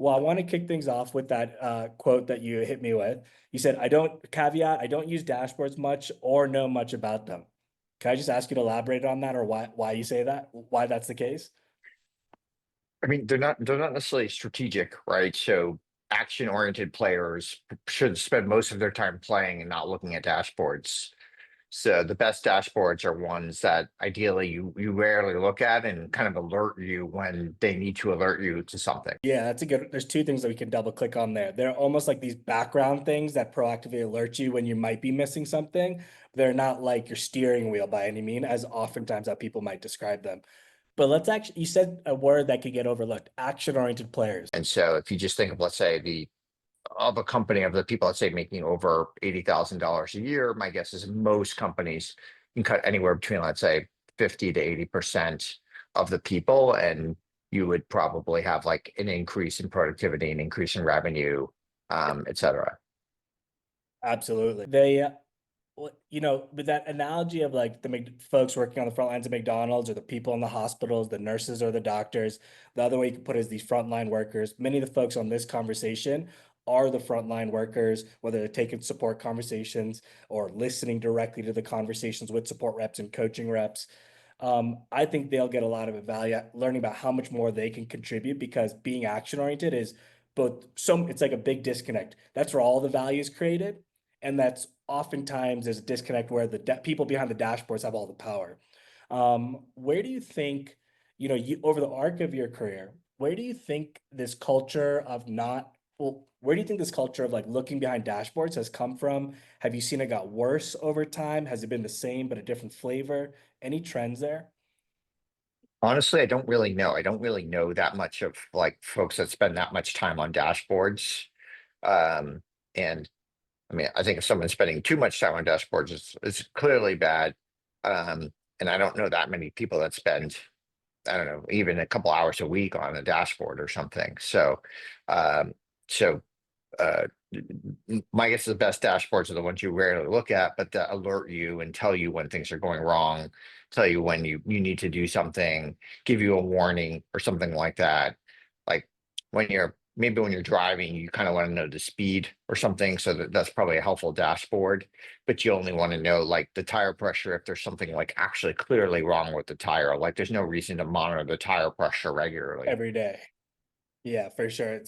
Well, I want to kick things off with that quote that you hit me with. You said, I don't use dashboards much or know much about them. Can I just ask you to elaborate on that or why you say that? Why that's the case? I mean, they're not necessarily strategic, right? So action-oriented players should spend most of their time playing and not looking at dashboards. So the best dashboards are ones that ideally you rarely look at and kind of alert you when they need to alert you to something. Yeah, that's a good. There's two things that we can double click on there. They're almost like these background things that proactively alert you when you might be missing something. They're not like your steering wheel by any mean, as oftentimes how people might describe them. But let's actually, you said a word that could get overlooked, action-oriented players. And so if you just think of, let's say, the of a company of the people, let's say, making over $80,000 a year, my guess is most companies can cut anywhere between, let's say, 50 to 80% of the people, and you would probably have like an increase in productivity, an increase in revenue, et cetera. Absolutely. They, well, with that analogy of like the folks working on the front lines of McDonald's or the people in the hospitals, the nurses or the doctors, the other way you could put it is these frontline workers. Many of the folks on this conversation are the frontline workers, whether they're taking support conversations or listening directly to the conversations with support reps and coaching reps. I think they'll get a lot of value learning about how much more they can contribute because being action oriented is both it's like a big disconnect. That's where all the value is created. And that's oftentimes there's a disconnect where the people behind the dashboards have all the power. Where do you think, you over the arc of your career, where do you think this culture of not, well, where do you think this culture of like looking behind dashboards has come from? Have you seen it got worse over time? Has it been the same but a different flavor? Any trends there? Honestly, I don't really know. I don't really know that much of like folks that spend that much time on dashboards. And I mean, I think if someone's spending too much time on dashboards, it's clearly bad. And I don't know that many people that spend, I don't know, even a couple hours a week on a dashboard or something. Um, so uh, my guess is the best dashboards are the ones you rarely look at, but that alert you and tell you when things are going wrong, tell you when you need to do something, give you a warning or something like that. Like when you're maybe when you're driving, you kind of want to know the speed or something. So that's probably a helpful dashboard, but you only want to know like the tire pressure if there's something like actually clearly wrong with the tire. Like there's no reason to monitor the tire pressure regularly. Every day. Yeah, for sure.